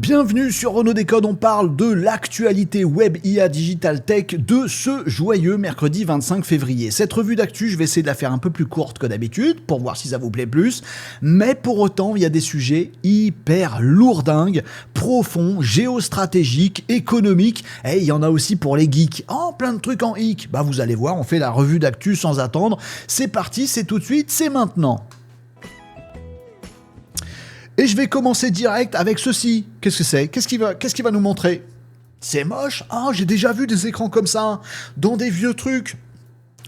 Bienvenue sur Renaud Décode, on parle de l'actualité web IA Digital Tech de ce joyeux mercredi 25 février. Cette revue d'actu, je vais essayer de la faire un peu plus courte que d'habitude pour voir si ça vous plaît plus, mais pour autant, il y a des sujets hyper lourdingues, profonds, géostratégiques, économiques, et il y en a aussi pour les geeks. Oh, plein de trucs en hic. Bah vous allez voir, on fait la revue d'actu sans attendre. C'est parti, c'est tout de suite, c'est maintenant. Et je vais commencer direct avec ceci. Qu'est-ce que c'est ? Qu'est-ce qu'il va nous montrer ? C'est moche. Ah, j'ai déjà vu des écrans comme ça, dans des vieux trucs.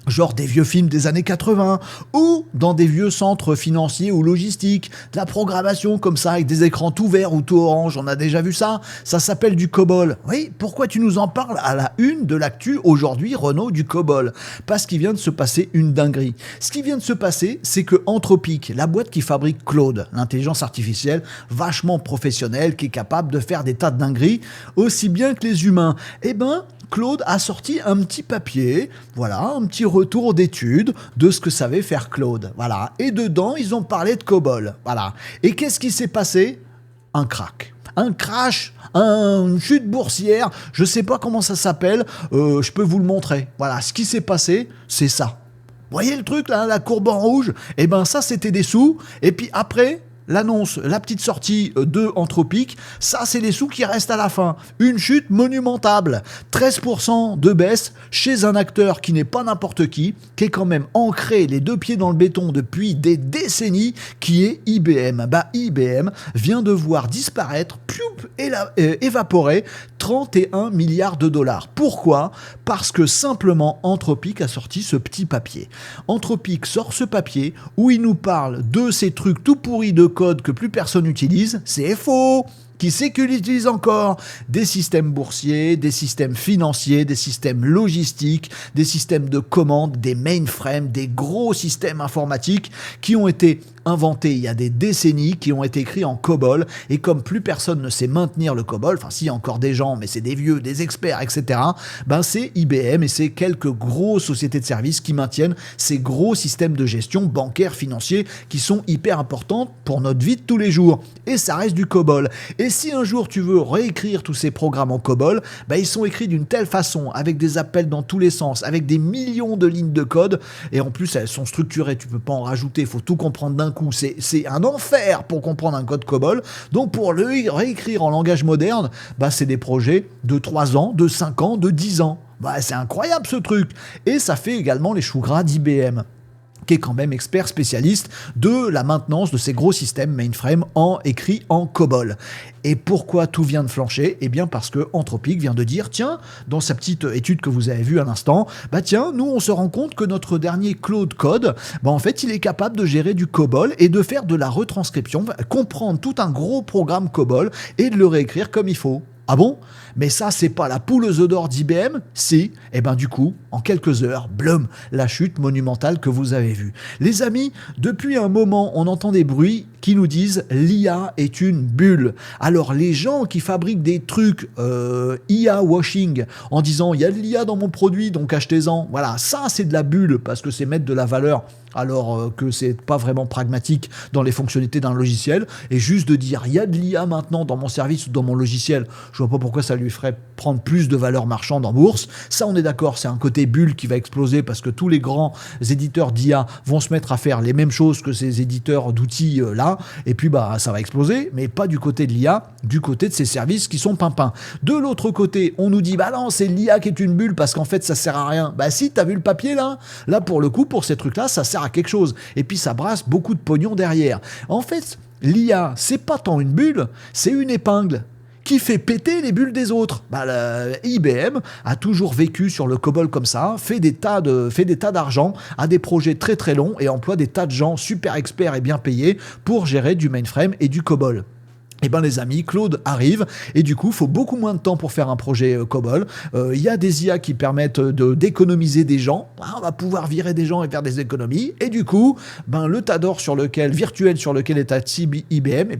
Genre des vieux films des années 80, ou dans des vieux centres financiers ou logistiques, de la programmation comme ça, avec des écrans tout verts ou tout orange, on a déjà vu ça, ça s'appelle du COBOL. Oui, pourquoi tu nous en parles à la une de l'actu aujourd'hui, Renaud, du COBOL ? Parce qu'il vient de se passer une dinguerie. Ce qui vient de se passer, c'est que Anthropic, la boîte qui fabrique Claude, l'intelligence artificielle vachement professionnelle, qui est capable de faire des tas de dingueries, aussi bien que les humains, Claude a sorti un petit papier, voilà, un petit retour d'études de ce que savait faire Claude, voilà. Et dedans, ils ont parlé de COBOL, voilà. Et qu'est-ce qui s'est passé ? Un crack. Un crash, une chute boursière, je sais pas comment ça s'appelle, je peux vous le montrer. Voilà, ce qui s'est passé, c'est ça. Vous voyez le truc là, la courbe en rouge ? Ça c'était des sous, et puis après... l'annonce, la petite sortie de Anthropic, ça c'est les sous qui restent à la fin. Une chute monumentale. 13% de baisse chez un acteur qui n'est pas n'importe qui est quand même ancré les deux pieds dans le béton depuis des décennies, qui est IBM. IBM vient de voir disparaître, évaporer 31 milliards de dollars. Pourquoi ? Parce que simplement Anthropic a sorti ce petit papier. Anthropic sort ce papier où il nous parle de ces trucs tout pourris de code que plus personne n'utilise. C'est faux. Qui c'est qui utilise encore ? Des systèmes boursiers, des systèmes financiers, des systèmes logistiques, des systèmes de commande, des mainframes, des gros systèmes informatiques qui ont été inventés il y a des décennies, qui ont été écrits en COBOL, et comme plus personne ne sait maintenir le COBOL, enfin si, encore des gens, mais c'est des vieux, des experts, etc., c'est IBM et c'est quelques grosses sociétés de services qui maintiennent ces gros systèmes de gestion bancaires, financiers, qui sont hyper importants pour notre vie de tous les jours. Et ça reste du COBOL. Et si un jour tu veux réécrire tous ces programmes en COBOL, ils sont écrits d'une telle façon, avec des appels dans tous les sens, avec des millions de lignes de code, et en plus elles sont structurées, tu peux pas en rajouter, il faut tout comprendre d'un coup, c'est un enfer pour comprendre un code COBOL. Donc pour le réécrire en langage moderne, c'est des projets de 3 ans, de 5 ans, de 10 ans. C'est incroyable ce truc. Et ça fait également les choux gras d'IBM, qui est quand même expert spécialiste de la maintenance de ces gros systèmes mainframe écrits en COBOL. Et pourquoi tout vient de flancher ? Parce que Anthropic vient de dire, tiens, dans sa petite étude que vous avez vue à l'instant, nous on se rend compte que notre dernier Claude Code, en fait il est capable de gérer du COBOL et de faire de la retranscription, comprendre tout un gros programme COBOL et de le réécrire comme il faut. Ah bon ? Mais ça, c'est pas la poule aux œufs d'or d'IBM ? Si. Du coup, en quelques heures, blum, la chute monumentale que vous avez vue. Les amis, depuis un moment, on entend des bruits qui nous disent l'IA est une bulle. Alors, les gens qui fabriquent des trucs IA washing en disant il y a de l'IA dans mon produit, donc achetez-en. Voilà, ça, c'est de la bulle parce que c'est mettre de la valeur alors que c'est pas vraiment pragmatique dans les fonctionnalités d'un logiciel, et juste de dire il y a de l'IA maintenant dans mon service ou dans mon logiciel, je vois pas pourquoi ça lui ferait prendre plus de valeur marchande en bourse. Ça, on est d'accord, c'est un côté bulle qui va exploser parce que tous les grands éditeurs d'IA vont se mettre à faire les mêmes choses que ces éditeurs d'outils là, et puis ça va exploser, mais pas du côté de l'IA, du côté de ces services qui sont pimpins. De l'autre côté, on nous dit non, c'est l'IA qui est une bulle parce qu'en fait ça sert à rien. Si, t'as vu le papier là pour le coup, pour ces trucs là, ça sert à quelque chose, et puis ça brasse beaucoup de pognon derrière. En fait, l'IA, c'est pas tant une bulle, c'est une épingle qui fait péter les bulles des autres. IBM a toujours vécu sur le COBOL comme ça, fait des tas d'argent, a des projets très très longs et emploie des tas de gens super experts et bien payés pour gérer du mainframe et du COBOL. Les amis, Claude arrive et du coup, il faut beaucoup moins de temps pour faire un projet COBOL. Il y a des IA qui permettent d'économiser des gens. On va pouvoir virer des gens et faire des économies. Et du coup, le tas d'or virtuel sur lequel est assis IBM,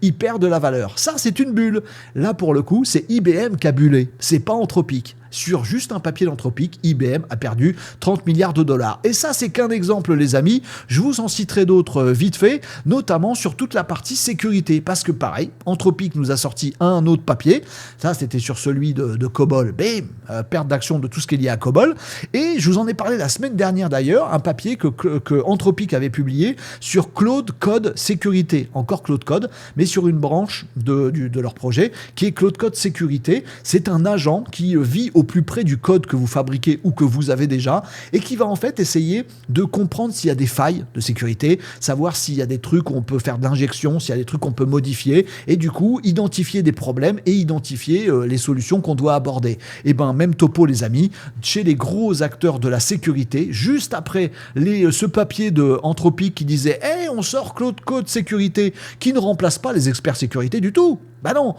il perd de la valeur. Ça, c'est une bulle. Là, pour le coup, c'est IBM qui a bullé. C'est pas Anthropic. sur juste un papier d'Anthropic, IBM a perdu 30 milliards de dollars. Et ça, c'est qu'un exemple, les amis. Je vous en citerai d'autres vite fait, notamment sur toute la partie sécurité. Parce que pareil, Anthropic nous a sorti un autre papier. Ça, c'était sur celui de COBOL. Bam, perte d'action de tout ce qui est lié à COBOL. Et je vous en ai parlé la semaine dernière d'ailleurs, un papier que Anthropic avait publié sur Claude Code Sécurité. Encore Claude Code, mais sur une branche de leur projet qui est Claude Code Sécurité. C'est un agent qui vit au plus près du code que vous fabriquez ou que vous avez déjà et qui va en fait essayer de comprendre s'il y a des failles de sécurité, savoir s'il y a des trucs où on peut faire de l'injection, s'il y a des trucs qu'on peut modifier et du coup identifier des problèmes et identifier les solutions qu'on doit aborder. Et ben même topo les amis, chez les gros acteurs de la sécurité, juste après ce papier de Anthropic qui disait hey, on sort Claude Code Sécurité qui ne remplace pas les experts sécurité du tout. Bah non,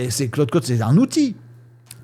c'est Claude Code, c'est un outil.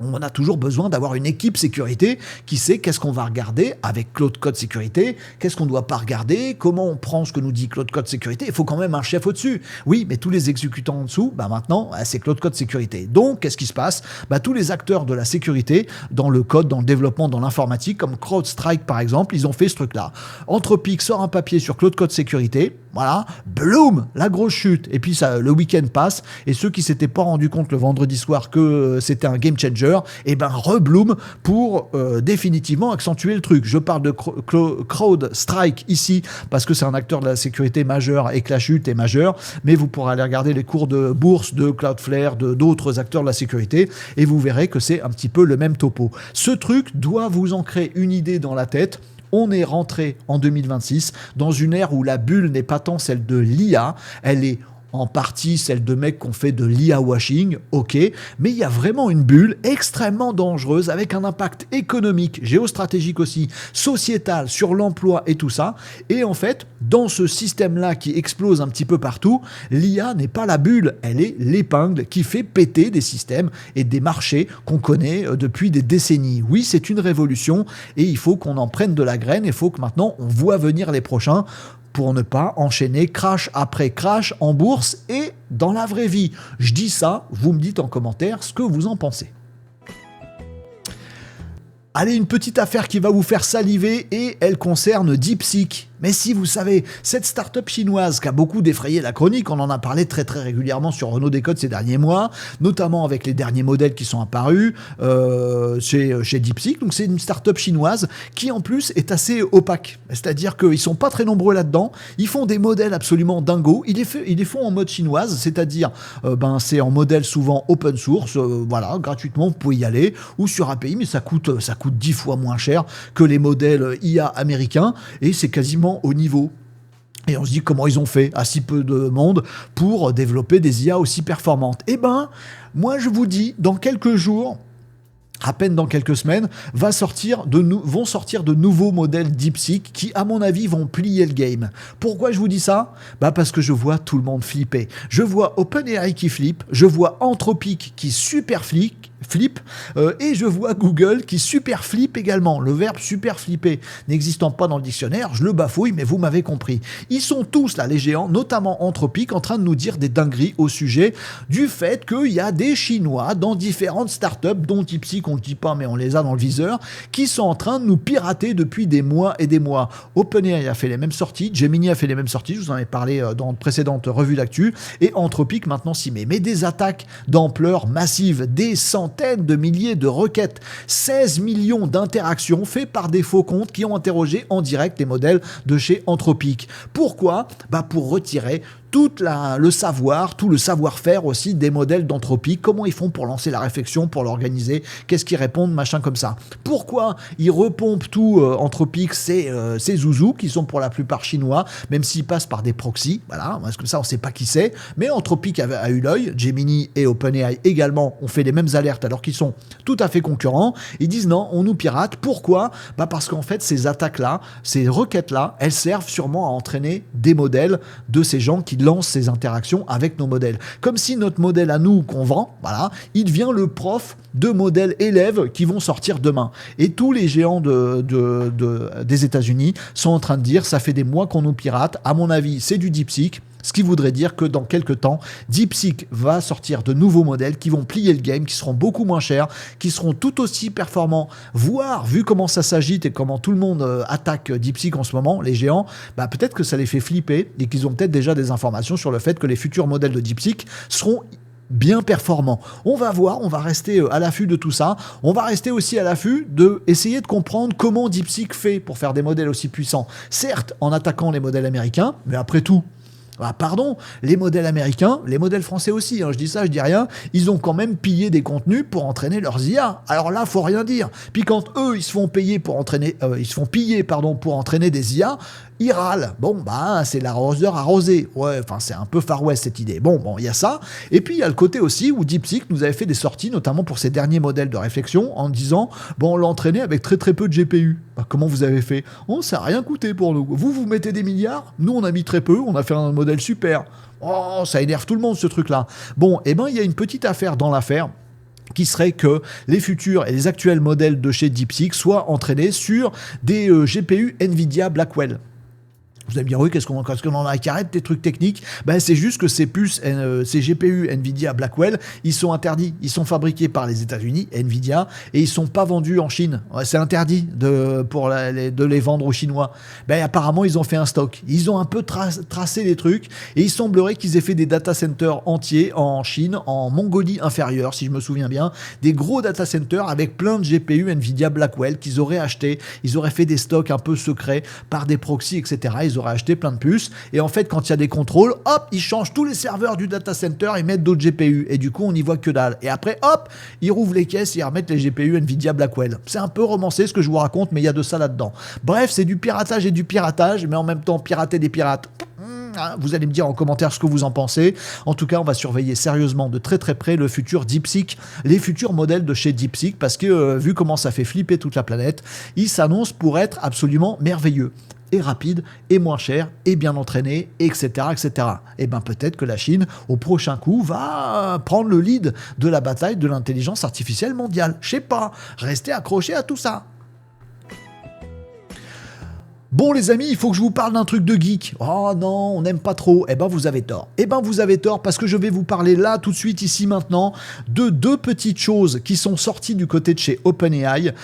On a toujours besoin d'avoir une équipe sécurité qui sait qu'est-ce qu'on va regarder avec Claude Code Sécurité, qu'est-ce qu'on ne doit pas regarder, comment on prend ce que nous dit Claude Code Sécurité. Il faut quand même un chef au-dessus. Oui, mais tous les exécutants en dessous, maintenant, c'est Claude Code Sécurité. Donc, qu'est-ce qui se passe ? Tous les acteurs de la sécurité, dans le code, dans le développement, dans l'informatique, comme CrowdStrike par exemple, ils ont fait ce truc-là. Anthropic sort un papier sur Claude Code Sécurité, voilà, bloom, la grosse chute. Et puis ça, le week-end passe, et ceux qui s'étaient pas rendus compte le vendredi soir que c'était un game changer, et rebloom pour définitivement accentuer le truc. Je parle de CrowdStrike ici, parce que c'est un acteur de la sécurité majeur et que la chute est majeure, mais vous pourrez aller regarder les cours de bourse de Cloudflare, d'autres acteurs de la sécurité, et vous verrez que c'est un petit peu le même topo. Ce truc doit vous ancrer une idée dans la tête. On est rentré en 2026 dans une ère où la bulle n'est pas tant celle de l'IA, elle est en partie celle de mecs qui ont fait de l'IA washing, ok, mais il y a vraiment une bulle extrêmement dangereuse avec un impact économique, géostratégique aussi, sociétal, sur l'emploi et tout ça. Et en fait, dans ce système-là qui explose un petit peu partout, l'IA n'est pas la bulle, elle est l'épingle qui fait péter des systèmes et des marchés qu'on connaît depuis des décennies. Oui, c'est une révolution et il faut qu'on en prenne de la graine, il faut que maintenant on voit venir les prochains pour ne pas enchaîner crash après crash en bourse et dans la vraie vie. Je dis ça, vous me dites en commentaire ce que vous en pensez. Allez, une petite affaire qui va vous faire saliver et elle concerne DeepSeek. Mais si vous savez, cette start-up chinoise qui a beaucoup défrayé la chronique, on en a parlé très très régulièrement sur Renault Décode ces derniers mois, notamment avec les derniers modèles qui sont apparus chez DeepSeek. Donc c'est une start-up chinoise qui en plus est assez opaque. C'est-à-dire qu'ils sont pas très nombreux là-dedans. Ils font des modèles absolument dingos. Ils les font en mode chinoise, c'est-à-dire c'est en modèle souvent open source, voilà, gratuitement, vous pouvez y aller, ou sur API, mais ça coûte 10 fois moins cher que les modèles IA américains, et c'est quasiment au niveau. Et on se dit comment ils ont fait à si peu de monde pour développer des IA aussi performantes. Eh ben, moi je vous dis, dans quelques jours, à peine dans quelques semaines, vont sortir de nouveaux modèles DeepSeek qui, à mon avis, vont plier le game. Pourquoi je vous dis ça ? Parce que je vois tout le monde flipper. Je vois OpenAI qui flippe, je vois Anthropic qui super flippe, et je vois Google qui super flippe également. Le verbe super flipper n'existant pas dans le dictionnaire, je le bafouille, mais vous m'avez compris. Ils sont tous là, les géants, notamment Anthropic, en train de nous dire des dingueries au sujet du fait qu'il y a des Chinois dans différentes startups, dont DeepSeek, on ne le dit pas, mais on les a dans le viseur, qui sont en train de nous pirater depuis des mois et des mois. OpenAI a fait les mêmes sorties, Gemini a fait les mêmes sorties, je vous en ai parlé dans de précédentes revues d'actu, et Anthropic maintenant s'y met. Mais des attaques d'ampleur massive, des centaines de milliers de requêtes, 16 millions d'interactions faites par des faux comptes qui ont interrogé en direct les modèles de chez Anthropic. Pourquoi ? Pour retirer tout le savoir-faire aussi des modèles d'Anthropic, comment ils font pour lancer la réflexion, pour l'organiser, qu'est-ce qu'ils répondent, machin comme ça. Pourquoi ils repompent tout Anthropic, ces zouzous qui sont pour la plupart chinois, même s'ils passent par des proxys, voilà, parce que ça on sait pas qui c'est, mais Anthropic a eu l'œil, Gemini et OpenAI également ont fait les mêmes alertes alors qu'ils sont tout à fait concurrents, ils disent non, on nous pirate, pourquoi ? Parce qu'en fait ces attaques-là, ces requêtes-là, elles servent sûrement à entraîner des modèles de ces gens qui lancent ces interactions avec nos modèles. Comme si notre modèle à nous qu'on vend, voilà, il devient le prof de modèles élèves qui vont sortir demain. Et tous les géants des États-Unis sont en train de dire, ça fait des mois qu'on nous pirate, à mon avis, c'est du DeepSeek. Ce qui voudrait dire que dans quelques temps, DeepSeek va sortir de nouveaux modèles qui vont plier le game, qui seront beaucoup moins chers, qui seront tout aussi performants, voire, vu comment ça s'agite et comment tout le monde attaque DeepSeek en ce moment, les géants, bah peut-être que ça les fait flipper et qu'ils ont peut-être déjà des informations sur le fait que les futurs modèles de DeepSeek seront bien performants. On va voir, on va rester à l'affût de tout ça. On va rester aussi à l'affût de essayer de comprendre comment DeepSeek fait pour faire des modèles aussi puissants. Certes, en attaquant les modèles américains, mais après tout, ah, pardon, les modèles américains, les modèles français aussi, je dis ça, je dis rien, ils ont quand même pillé des contenus pour entraîner leurs IA. Alors là, faut rien dire. Puis quand eux, ils se font piller pour entraîner, pour entraîner des IA, ils râlent. Bon, bah, c'est l'arroseur arrosé. Ouais, enfin, c'est un peu Far West cette idée. Bon, il y a ça. Et puis, il y a le côté aussi où DeepSeek nous avait fait des sorties, notamment pour ses derniers modèles de réflexion, en disant, bon, on l'a entraîné avec très très peu de GPU. Bah, comment vous avez fait? Oh, ça n'a rien coûté pour nous. Vous mettez des milliards, nous, on a mis très peu, on a fait un modèle super. Oh, ça énerve tout le monde, ce truc-là. Bon, eh ben, il y a une petite affaire dans l'affaire, qui serait que les futurs et les actuels modèles de chez DeepSeek soient entraînés sur des GPU NVIDIA Blackwell. Vous allez me dire, oui, qu'est-ce qu'on en a carré de tes trucs techniques? Ben, c'est juste que ces puces, ces GPU NVIDIA Blackwell, ils sont interdits. Ils sont fabriqués par les États-Unis, NVIDIA, et ils sont pas vendus en Chine. Ouais, c'est interdit de les vendre aux Chinois. Ben, apparemment, ils ont fait un stock. Ils ont un peu tracé les trucs, et il semblerait qu'ils aient fait des data centers entiers en Chine, en Mongolie inférieure, si je me souviens bien, des gros data centers avec plein de GPU NVIDIA Blackwell qu'ils auraient achetés. Ils auraient fait des stocks un peu secrets par des proxys, etc. Ils auraient acheté plein de puces, et en fait quand il y a des contrôles, hop, ils changent tous les serveurs du data center et mettent d'autres GPU, et du coup on n'y voit que dalle, et après hop, ils rouvrent les caisses et ils remettent les GPU Nvidia Blackwell. C'est un peu romancé ce que je vous raconte, mais il y a de ça là-dedans. Bref, c'est du piratage et du piratage, mais en même temps pirater des pirates. Vous allez me dire en commentaire ce que vous en pensez. En tout cas, on va surveiller sérieusement de très très près le futur DeepSeek, les futurs modèles de chez DeepSeek, parce que vu comment ça fait flipper toute la planète, ils s'annoncent pour être absolument merveilleux, et rapide, et moins cher, et bien entraîné, etc., etc. Et bien peut-être que la Chine, au prochain coup, va prendre le lead de la bataille de l'intelligence artificielle mondiale. Je sais pas, restez accrochés à tout ça. Bon les amis, il faut que je vous parle d'un truc de geek. Oh non, on n'aime pas trop. Eh ben vous avez tort. Parce que je vais vous parler là, tout de suite, ici, maintenant, de deux petites choses qui sont sorties du côté de chez OpenAI,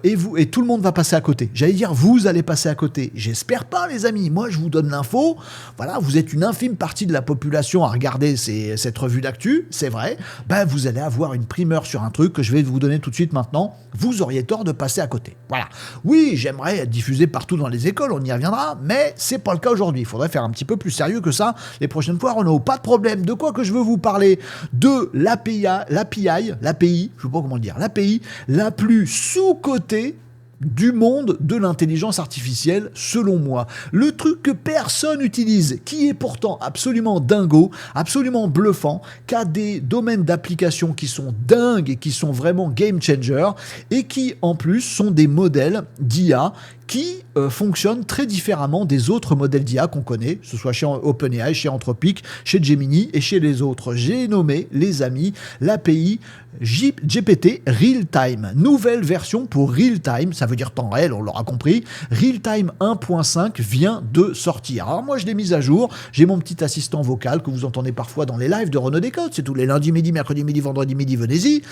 et tout le monde va passer à côté. J'allais dire, vous allez passer à côté. J'espère pas les amis. Moi je vous donne l'info. Voilà, vous êtes une infime partie de la population à regarder cette revue d'actu, c'est vrai. Ben vous allez avoir une primeur sur un truc que je vais vous donner tout de suite maintenant. Vous auriez tort de passer à côté. Voilà. Oui, j'aimerais être diffusé partout dans les écoles, on y reviendra, mais c'est pas le cas aujourd'hui. Il faudrait faire un petit peu plus sérieux que ça les prochaines fois, Renaud. Pas de problème. De quoi que je veux vous parler? De l'API, je sais pas comment le dire, l'API la plus sous-cotée du monde de l'intelligence artificielle, selon moi. Le truc que personne n'utilise, qui est pourtant absolument dingo, absolument bluffant, qui a des domaines d'application qui sont dingues et qui sont vraiment game changer, et qui en plus sont des modèles d'IA qui fonctionnent très différemment des autres modèles d'IA qu'on connaît, que ce soit chez OpenAI, chez Anthropic, chez Gemini et chez les autres. J'ai nommé, les amis, l'API GPT Real Time. Nouvelle version pour Real Time, ça veut dire temps réel, on l'aura compris. Real Time 1.5 vient de sortir. Alors moi je l'ai mise à jour, j'ai mon petit assistant vocal que vous entendez parfois dans les lives de Renaud Décode, c'est tous les lundis midi, mercredi midi, vendredi midi, venez-y.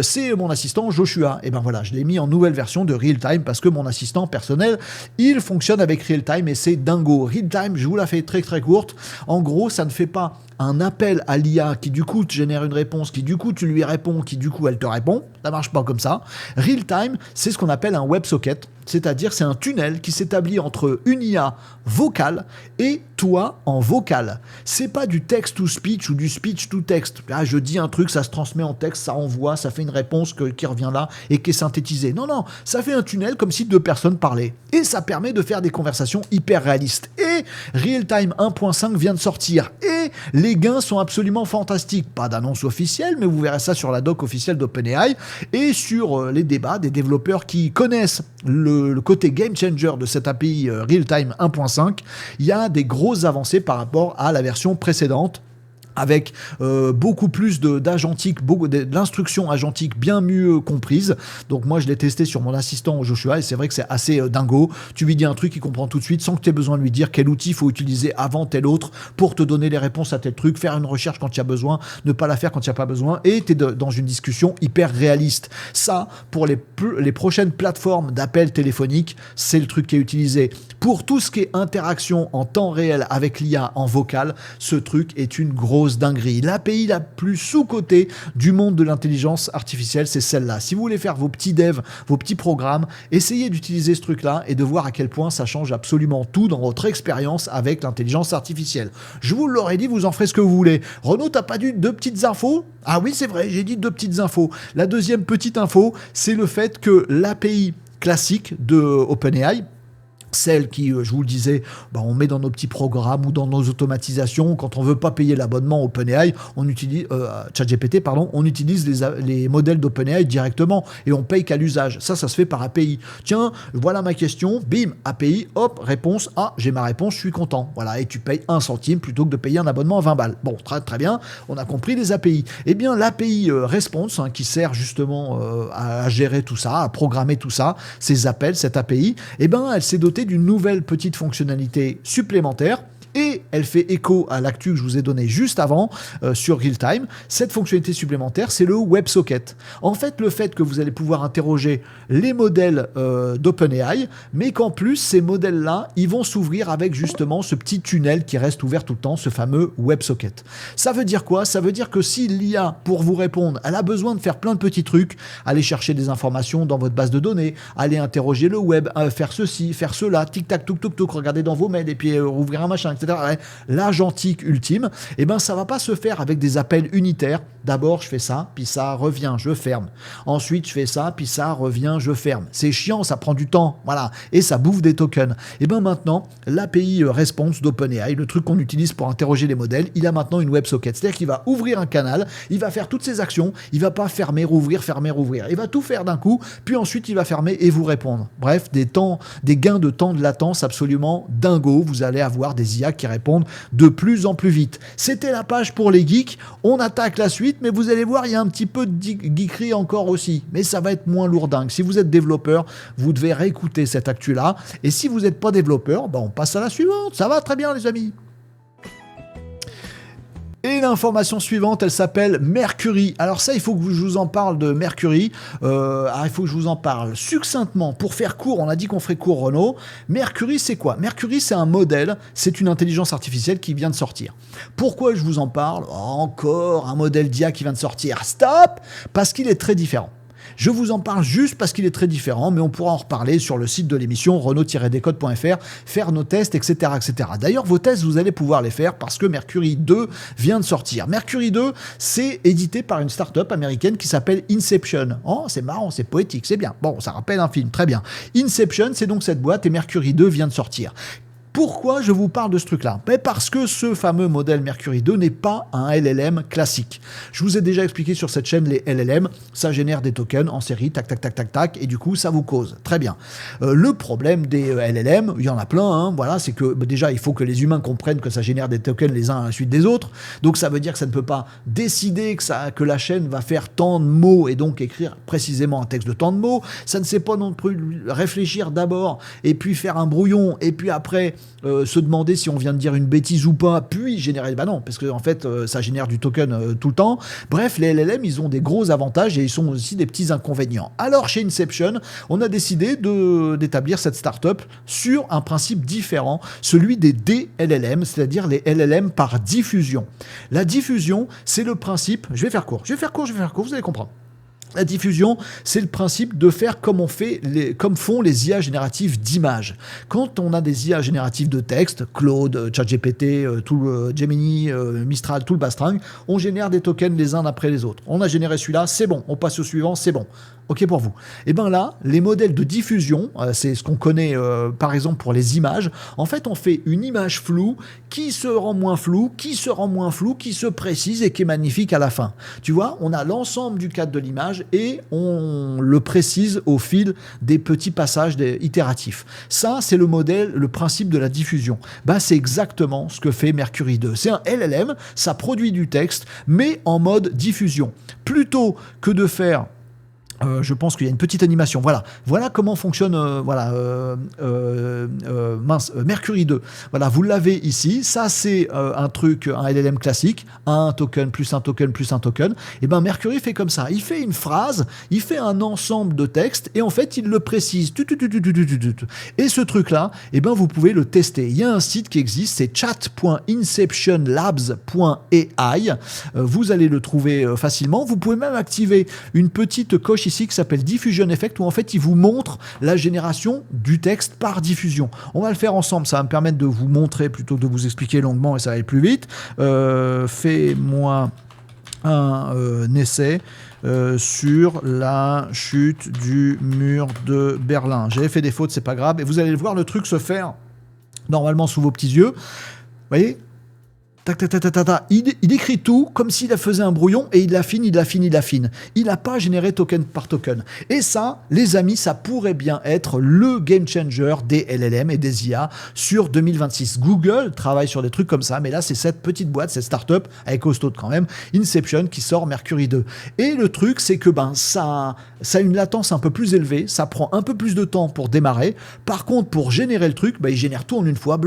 C'est mon assistant Joshua. Et ben voilà, je l'ai mis en nouvelle version de Real Time parce que mon assistant personnel, il fonctionne avec Real Time et c'est dingo. Real Time, je vous la fais très très courte. En gros, ça ne fait pas un appel à l'IA qui du coup te génère une réponse, qui du coup tu lui réponds, qui du coup elle te répond. Ça marche pas comme ça. Real Time, c'est ce qu'on appelle un WebSocket, c'est-à-dire c'est un tunnel qui s'établit entre une IA vocale et toi en vocal. C'est pas du text to speech ou du speech to text. Ah, je dis un truc, ça se transmet en texte, ça envoie, ça fait une réponse qui revient là et qui est synthétisée. Non, non, ça fait un tunnel comme si deux personnes parlaient. Et ça permet de faire des conversations hyper réalistes. Et Real Time 1.5 vient de sortir. Et les gains sont absolument fantastiques. Pas d'annonce officielle, mais vous verrez ça sur la doc officielle d'OpenAI et sur les débats des développeurs qui connaissent le côté game changer de cette API Real Time 1.5. Il y a des grosses avancées par rapport à la version précédente, avec beaucoup plus d'agentique, de l'instruction agentique bien mieux comprise. Donc moi je l'ai testé sur mon assistant Joshua et c'est vrai que c'est assez dingo. Tu lui dis un truc, il comprend tout de suite sans que tu aies besoin de lui dire quel outil il faut utiliser avant tel autre pour te donner les réponses à tel truc, faire une recherche quand il y a besoin, ne pas la faire quand il n'y a pas besoin, et tu es dans une discussion hyper réaliste. Ça, pour les prochaines plateformes d'appel téléphonique, c'est le truc qui est utilisé. Pour tout ce qui est interaction en temps réel avec l'IA en vocal, ce truc est une grosse dinguerie. L'API la plus sous-cotée du monde de l'intelligence artificielle, c'est celle-là. Si vous voulez faire vos petits devs, vos petits programmes, essayez d'utiliser ce truc-là et de voir à quel point ça change absolument tout dans votre expérience avec l'intelligence artificielle. Je vous l'aurais dit, vous en ferez ce que vous voulez. Renaud, t'as pas dit deux petites infos ? Ah oui, c'est vrai, j'ai dit deux petites infos. La deuxième petite info, c'est le fait que l'API classique de OpenAI, celle qui, je vous le disais, on met dans nos petits programmes ou dans nos automatisations. Quand on veut pas payer l'abonnement OpenAI, on utilise ChatGPT, on utilise les modèles d'OpenAI directement et on paye qu'à l'usage. Ça se fait par API. Tiens, voilà ma question, bim, API, hop, réponse. Ah, j'ai ma réponse, je suis content. Voilà, et tu payes 1 centime plutôt que de payer un abonnement à 20 balles. Bon, très, très bien, on a compris les API. Eh bien, l'API Response, qui sert justement à gérer tout ça, à programmer tout ça, ces appels, cette API, elle s'est dotée d'une nouvelle petite fonctionnalité supplémentaire. Et elle fait écho à l'actu que je vous ai donné juste avant sur Realtime. Cette fonctionnalité supplémentaire, c'est le WebSocket. En fait, le fait que vous allez pouvoir interroger les modèles d'OpenAI, mais qu'en plus, ces modèles-là, ils vont s'ouvrir avec justement ce petit tunnel qui reste ouvert tout le temps, ce fameux WebSocket. Ça veut dire quoi ? Ça veut dire que si l'IA, pour vous répondre, elle a besoin de faire plein de petits trucs, aller chercher des informations dans votre base de données, aller interroger le web, faire ceci, faire cela, tic-tac, tuk-tuk-tuk, regarder dans vos mails et puis rouvrir un machin, etc. L'agentique ultime, ça va pas se faire avec des appels unitaires. D'abord, je fais ça, puis ça revient, je ferme. Ensuite, je fais ça, puis ça revient, je ferme. C'est chiant, ça prend du temps, voilà, et ça bouffe des tokens. Maintenant, l'API Response d'OpenAI, le truc qu'on utilise pour interroger les modèles, il a maintenant une WebSocket. C'est-à-dire qu'il va ouvrir un canal, il va faire toutes ses actions, il va pas fermer, rouvrir, fermer, rouvrir. Il va tout faire d'un coup, puis ensuite il va fermer et vous répondre. Bref, des gains de temps de latence absolument dingos. Vous allez avoir des IA qui répondent de plus en plus vite. C'était la page pour les geeks. On attaque la suite, mais vous allez voir, il y a un petit peu de geekerie encore aussi. Mais ça va être moins lourdingue. Si vous êtes développeur, vous devez réécouter cette actu-là. Et si vous n'êtes pas développeur, on passe à la suivante. Ça va très bien, les amis. Et l'information suivante, elle s'appelle Mercury. Alors ça, il faut que je vous en parle de Mercury. Il faut que je vous en parle succinctement. Pour faire court, on a dit qu'on ferait court, Renaud. Mercury, c'est quoi ? Mercury, c'est un modèle, c'est une intelligence artificielle qui vient de sortir. Pourquoi je vous en parle ? Encore un modèle d'IA qui vient de sortir. Stop ! Parce qu'il est très différent. Je vous en parle juste parce qu'il est très différent, mais on pourra en reparler sur le site de l'émission renaud-décode.fr, faire nos tests, etc., etc. D'ailleurs, vos tests, vous allez pouvoir les faire parce que Mercury 2 vient de sortir. Mercury 2, c'est édité par une start-up américaine qui s'appelle Inception. Oh, c'est marrant, c'est poétique, c'est bien. Bon, ça rappelle un film, très bien. Inception, c'est donc cette boîte et Mercury 2 vient de sortir. Pourquoi je vous parle de ce truc-là ? Parce que ce fameux modèle Mercury 2 n'est pas un LLM classique. Je vous ai déjà expliqué sur cette chaîne les LLM, ça génère des tokens en série, tac, tac, tac, tac, tac, et du coup, ça vous cause. Très bien. Le problème des LLM, il y en a plein, voilà, c'est que déjà, il faut que les humains comprennent que ça génère des tokens les uns à la suite des autres. Donc, ça veut dire que ça ne peut pas décider que la chaîne va faire tant de mots et donc écrire précisément un texte de tant de mots. Ça ne sait pas non plus réfléchir d'abord et puis faire un brouillon et puis après se demander si on vient de dire une bêtise ou pas, puis générer... non, parce que en fait, ça génère du token tout le temps. Bref, les LLM, ils ont des gros avantages et ils sont aussi des petits inconvénients. Alors, chez Inception, on a décidé d'établir cette startup sur un principe différent, celui des DLLM, c'est-à-dire les LLM par diffusion. La diffusion, c'est le principe... Je vais faire court, vous allez comprendre. La diffusion, c'est le principe de faire comme font les IA génératives d'images. Quand on a des IA génératives de texte, Claude, ChatGPT, tout le Gemini, Mistral, tout le Bastring, on génère des tokens les uns après les autres. On a généré celui-là, c'est bon. On passe au suivant, c'est bon. OK pour vous. Et bien là, les modèles de diffusion, c'est ce qu'on connaît par exemple pour les images. En fait, on fait une image floue qui se rend moins floue, qui se précise et qui est magnifique à la fin. Tu vois, on a l'ensemble du cadre de l'image message et on le précise au fil des petits passages itératifs. Ça, c'est le modèle, le principe de la diffusion. C'est exactement ce que fait Mercury 2. C'est un LLM, ça produit du texte, mais en mode diffusion. Plutôt que de faire... je pense qu'il y a une petite animation. Voilà comment fonctionne Mercury 2. Voilà, vous l'avez ici. Ça, c'est un LLM classique. Un token plus un token plus un token. Et Mercury fait comme ça. Il fait une phrase, il fait un ensemble de textes et en fait, il le précise. Et ce truc-là, vous pouvez le tester. Il y a un site qui existe, c'est chat.inceptionlabs.ai. Vous allez le trouver facilement. Vous pouvez même activer une petite coche ici qui s'appelle Diffusion Effect où en fait il vous montre la génération du texte par diffusion. On va le faire ensemble, ça va me permettre de vous montrer plutôt que de vous expliquer longuement et ça va aller plus vite. Fais-moi un essai sur la chute du mur de Berlin. J'avais fait des fautes, c'est pas grave et vous allez voir le truc se faire normalement sous vos petits yeux. Vous voyez ? Il écrit tout comme s'il faisait un brouillon et il affine. Il n'a pas généré token par token. Et ça, les amis, ça pourrait bien être le game changer des LLM et des IA sur 2026. Google travaille sur des trucs comme ça, mais là, c'est cette petite boîte, cette startup, avec costaud quand même, Inception, qui sort Mercury 2. Et le truc, c'est que ça a une latence un peu plus élevée, ça prend un peu plus de temps pour démarrer. Par contre, pour générer le truc, il génère tout en une fois.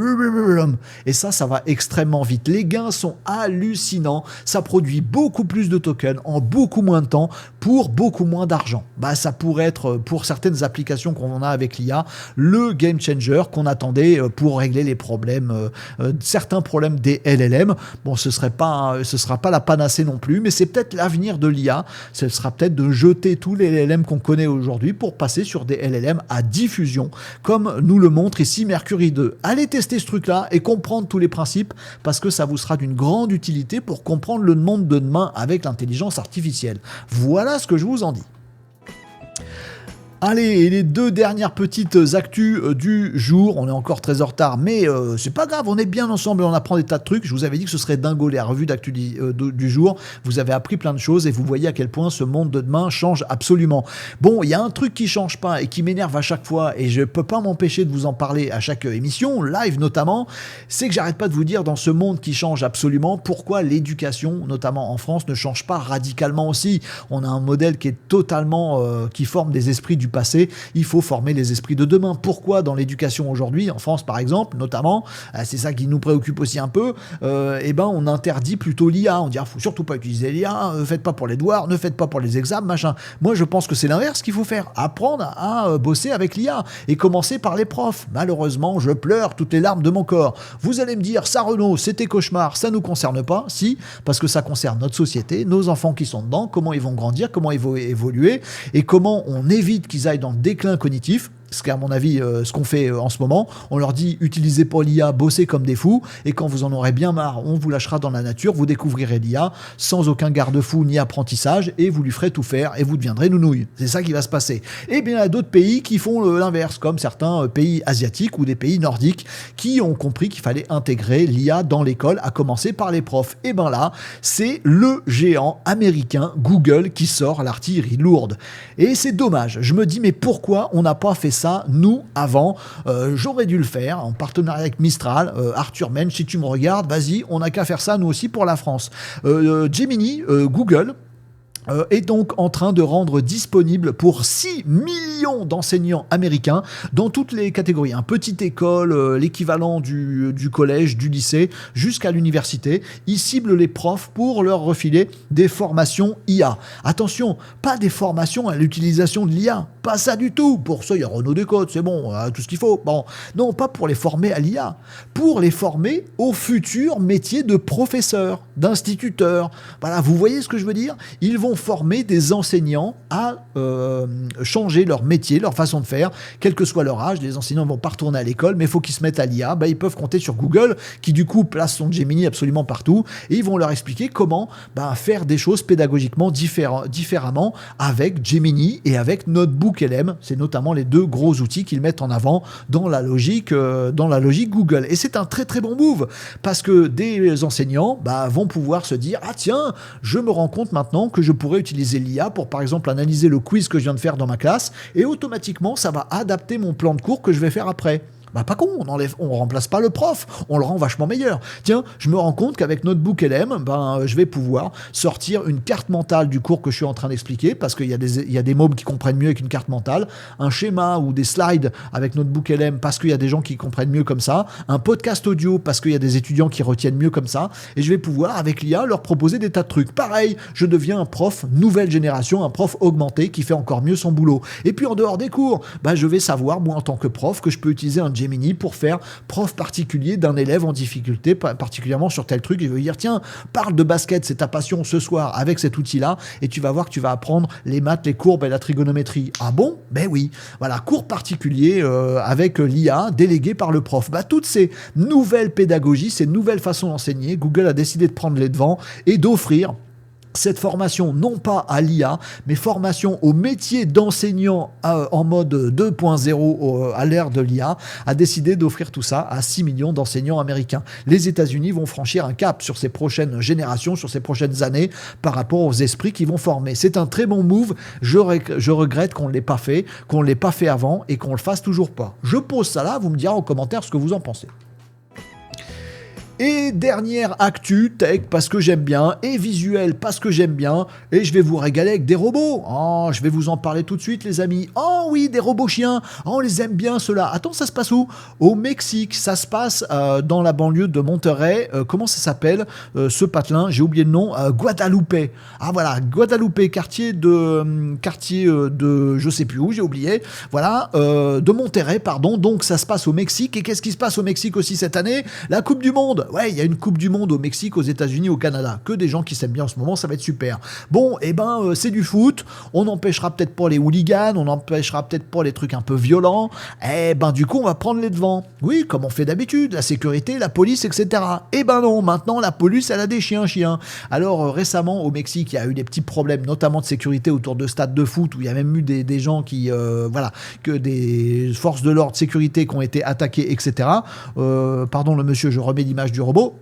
Et ça va extrêmement vite. Les gains sont hallucinants. Ça produit beaucoup plus de tokens en beaucoup moins de temps pour beaucoup moins d'argent. Ça pourrait être, pour certaines applications qu'on a avec l'IA, le game changer qu'on attendait pour régler les problèmes, certains problèmes des LLM. Bon, ce sera pas la panacée non plus, mais c'est peut-être l'avenir de l'IA. Ce sera peut-être de jeter tous les LLM qu'on connaît aujourd'hui pour passer sur des LLM à diffusion, comme nous le montre ici Mercury 2. Allez tester ce truc-là et comprendre tous les principes, parce que ça vous sera d'une grande utilité pour comprendre le monde de demain avec l'intelligence artificielle. Voilà ce que je vous en dis. Allez, et les deux dernières petites actus du jour. On est encore très en retard, mais c'est pas grave, on est bien ensemble et on apprend des tas de trucs. Je vous avais dit que ce serait dingo les revues d'actu du jour. Vous avez appris plein de choses et vous voyez à quel point ce monde de demain change absolument. Bon, il y a un truc qui change pas et qui m'énerve à chaque fois et je peux pas m'empêcher de vous en parler à chaque émission, live notamment, c'est que j'arrête pas de vous dire dans ce monde qui change absolument, pourquoi l'éducation, notamment en France, ne change pas radicalement aussi. On a un modèle qui est totalement, qui forme des esprits du passé, il faut former les esprits de demain. Pourquoi dans l'éducation aujourd'hui, en France par exemple, notamment, c'est ça qui nous préoccupe aussi un peu, on interdit plutôt l'IA. On dit, faut surtout pas utiliser l'IA, faites pas pour les devoirs, ne faites pas pour les examens, machin. Moi, je pense que c'est l'inverse qu'il faut faire. Apprendre à bosser avec l'IA et commencer par les profs. Malheureusement, je pleure toutes les larmes de mon corps. Vous allez me dire, ça Renaud, c'était cauchemar, ça nous concerne pas. Si, parce que ça concerne notre société, nos enfants qui sont dedans, comment ils vont grandir, comment ils vont évoluer et comment on évite qu'ils aillent dans le déclin cognitif. Ce qu'à mon avis, ce qu'on fait en ce moment, on leur dit utilisez pas l'IA, bossez comme des fous, et quand vous en aurez bien marre, on vous lâchera dans la nature, vous découvrirez l'IA sans aucun garde-fou ni apprentissage, et vous lui ferez tout faire, et vous deviendrez nounouille. C'est ça qui va se passer. Et bien, il y a d'autres pays qui font l'inverse, comme certains pays asiatiques ou des pays nordiques qui ont compris qu'il fallait intégrer l'IA dans l'école, à commencer par les profs. Et ben là, c'est le géant américain Google qui sort l'artillerie lourde. Et c'est dommage. Je me dis, mais pourquoi on n'a pas fait ça nous avant? J'aurais dû le faire en partenariat avec Mistral. Arthur Mensch, si tu me regardes, vas-y, on n'a qu'à faire ça nous aussi pour la France. Gemini, Google est donc en train de rendre disponible pour 6 millions d'enseignants américains dans toutes les catégories. Petite école, l'équivalent du collège, du lycée, jusqu'à l'université. Ils ciblent les profs pour leur refiler des formations IA. Attention, pas des formations à l'utilisation de l'IA. Pas ça du tout. Pour ça, il y a Renaud Descotes, c'est bon, tout ce qu'il faut. Bon, non, pas pour les former à l'IA. Pour les former au futur métier de professeur, d'instituteur. Voilà, vous voyez ce que je veux dire? Ils vont former des enseignants à changer leur métier, leur façon de faire, quel que soit leur âge. Les enseignants ne vont pas retourner à l'école, mais il faut qu'ils se mettent à l'IA. Ils peuvent compter sur Google, qui du coup place son Gemini absolument partout, et ils vont leur expliquer comment faire des choses pédagogiquement différemment avec Gemini et avec Notebook LM. C'est notamment les deux gros outils qu'ils mettent en avant dans la logique Google. Et c'est un très très bon move, parce que des enseignants vont pouvoir se dire, ah tiens, je me rends compte maintenant que je pourrais utiliser l'IA pour, par exemple, analyser le quiz que je viens de faire dans ma classe et automatiquement, ça va adapter mon plan de cours que je vais faire après. Bah pas con, on remplace pas le prof, on le rend vachement meilleur. Tiens, je me rends compte qu'avec Notebook LM, je vais pouvoir sortir une carte mentale du cours que je suis en train d'expliquer, parce qu'il y a des mômes qui comprennent mieux avec une carte mentale, un schéma ou des slides avec Notebook LM, parce qu'il y a des gens qui comprennent mieux comme ça, un podcast audio, parce qu'il y a des étudiants qui retiennent mieux comme ça, et je vais pouvoir, avec l'IA, leur proposer des tas de trucs. Pareil, je deviens un prof nouvelle génération, un prof augmenté qui fait encore mieux son boulot. Et puis en dehors des cours, je vais savoir, moi en tant que prof, que je peux utiliser un Gemini pour faire prof particulier d'un élève en difficulté, particulièrement sur tel truc. Je vais lui dire, tiens, parle de basket, c'est ta passion ce soir avec cet outil-là, et tu vas voir que tu vas apprendre les maths, les courbes et la trigonométrie. Ah bon? Ben oui. Voilà, cours particulier avec l'IA délégué par le prof. Toutes ces nouvelles pédagogies, ces nouvelles façons d'enseigner, Google a décidé de prendre les devants et d'offrir cette formation, non pas à l'IA, mais formation au métier d'enseignant en mode 2.0 à l'ère de l'IA, a décidé d'offrir tout ça à 6 millions d'enseignants américains. Les États-Unis vont franchir un cap sur ces prochaines générations, sur ces prochaines années, par rapport aux esprits qu'ils vont former. C'est un très bon move. Je regrette qu'on ne l'ait pas fait, avant et qu'on le fasse toujours pas. Je pose ça là, vous me direz en commentaire ce que vous en pensez. Et dernière actu, tech parce que j'aime bien, et visuel parce que j'aime bien, et je vais vous régaler avec des robots. Oh, je vais vous en parler tout de suite les amis. Oh oui, des robots chiens, oh, on les aime bien ceux-là. Attends, ça se passe où? Au Mexique, ça se passe dans la banlieue de Monterrey. Comment ça s'appelle ce patelin? J'ai oublié le nom. Guadalupe. Ah voilà, Guadalupe, quartier de je sais plus où, j'ai oublié. Voilà, de Monterrey, pardon. Donc ça se passe au Mexique. Et qu'est-ce qui se passe au Mexique aussi cette année? La Coupe du Monde. Ouais, il y a une Coupe du Monde au Mexique, aux États-Unis, au Canada. Que des gens qui s'aiment bien en ce moment, ça va être super. Bon, c'est du foot. On n'empêchera peut-être pas les hooligans, on n'empêchera peut-être pas les trucs un peu violents. Du coup, on va prendre les devants. Oui, comme on fait d'habitude, la sécurité, la police, etc. Non, maintenant, la police, elle a des chiens. Alors, récemment, au Mexique, il y a eu des petits problèmes, notamment de sécurité autour de stades de foot, où il y a même eu des gens qui, que des forces de l'ordre, sécurité, qui ont été attaquées, etc. Pardon, le monsieur, je remets l'image du robot.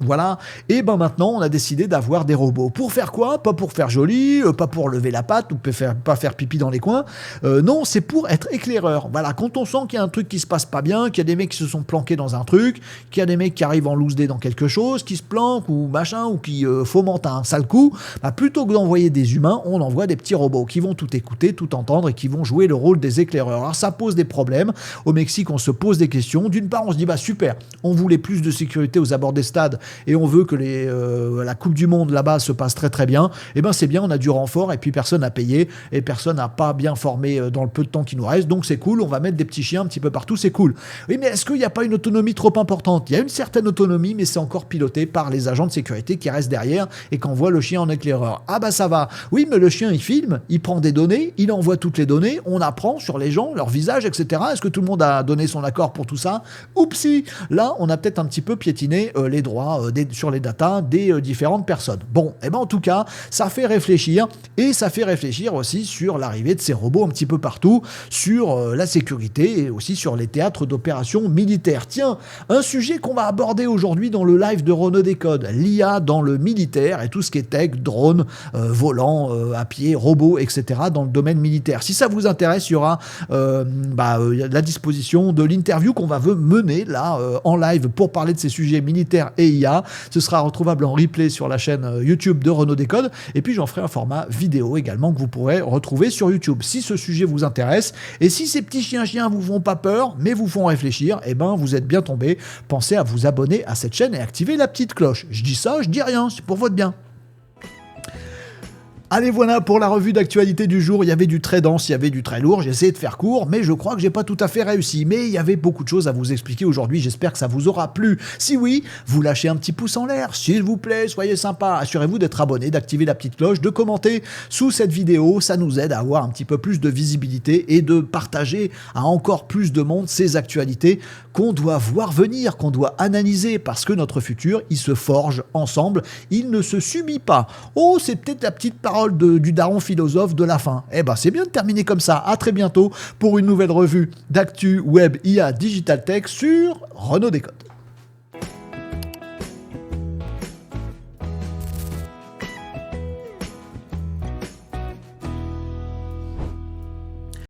Voilà, et maintenant on a décidé d'avoir des robots. Pour faire quoi? Pas pour faire joli, pas pour lever la patte ou pas faire pipi dans les coins. Non, c'est pour être éclaireur. Voilà, quand on sent qu'il y a un truc qui se passe pas bien, qu'il y a des mecs qui se sont planqués dans un truc, qu'il y a des mecs qui arrivent en loose day dans quelque chose, qui se planquent ou machin, ou qui fomentent un sale coup, plutôt que d'envoyer des humains, on envoie des petits robots qui vont tout écouter, tout entendre et qui vont jouer le rôle des éclaireurs. Alors ça pose des problèmes. Au Mexique, on se pose des questions. D'une part, on se dit, super, on voulait plus de sécurité aux abords des stades, et on veut que la Coupe du Monde là-bas se passe très très bien, c'est bien, on a du renfort et puis personne n'a payé et personne n'a pas bien formé dans le peu de temps qui nous reste, donc c'est cool, on va mettre des petits chiens un petit peu partout, c'est cool. Oui, mais est-ce qu'il n'y a pas une autonomie trop importante? Il y a une certaine autonomie, mais c'est encore piloté par les agents de sécurité qui restent derrière et qui envoient le chien en éclaireur. Ça va. Oui, mais le chien il filme, il prend des données, il envoie toutes les données, on apprend sur les gens, leur visage, etc. Est-ce que tout le monde a donné son accord pour tout ça? Oupsie. Là, on a peut-être un petit peu piétiné les droits sur les datas des différentes personnes. Bon, en tout cas, ça fait réfléchir, et ça fait réfléchir aussi sur l'arrivée de ces robots un petit peu partout, sur la sécurité et aussi sur les théâtres d'opérations militaires. Tiens, un sujet qu'on va aborder aujourd'hui dans le live de Renaud Décode, l'IA dans le militaire et tout ce qui est tech, drone, volant, à pied, robots, etc. dans le domaine militaire. Si ça vous intéresse, il y aura la disposition de l'interview qu'on va mener là en live pour parler de ces sujets militaires et IA. Ce sera retrouvable en replay sur la chaîne YouTube de Renaud Décode, et puis j'en ferai un format vidéo également que vous pourrez retrouver sur YouTube. Si ce sujet vous intéresse, et si ces petits chiens vous font pas peur, mais vous font réfléchir, vous êtes bien tombé. Pensez à vous abonner à cette chaîne et activer la petite cloche. Je dis ça, je dis rien, c'est pour votre bien. Allez, voilà pour la revue d'actualité du jour. Il y avait du très dense, il y avait du très lourd. J'ai essayé de faire court, mais je crois que j'ai pas tout à fait réussi. Mais il y avait beaucoup de choses à vous expliquer aujourd'hui. J'espère que ça vous aura plu. Si oui, vous lâchez un petit pouce en l'air, s'il vous plaît, soyez sympa. Assurez-vous d'être abonné, d'activer la petite cloche, de commenter sous cette vidéo. Ça nous aide à avoir un petit peu plus de visibilité et de partager à encore plus de monde ces actualités qu'on doit voir venir, qu'on doit analyser, parce que notre futur, il se forge ensemble. Il ne se subit pas. Oh, c'est peut-être la petite parole du daron philosophe de la fin. C'est bien de terminer comme ça. À très bientôt pour une nouvelle revue d'actu web IA Digital Tech sur Renaud Décode.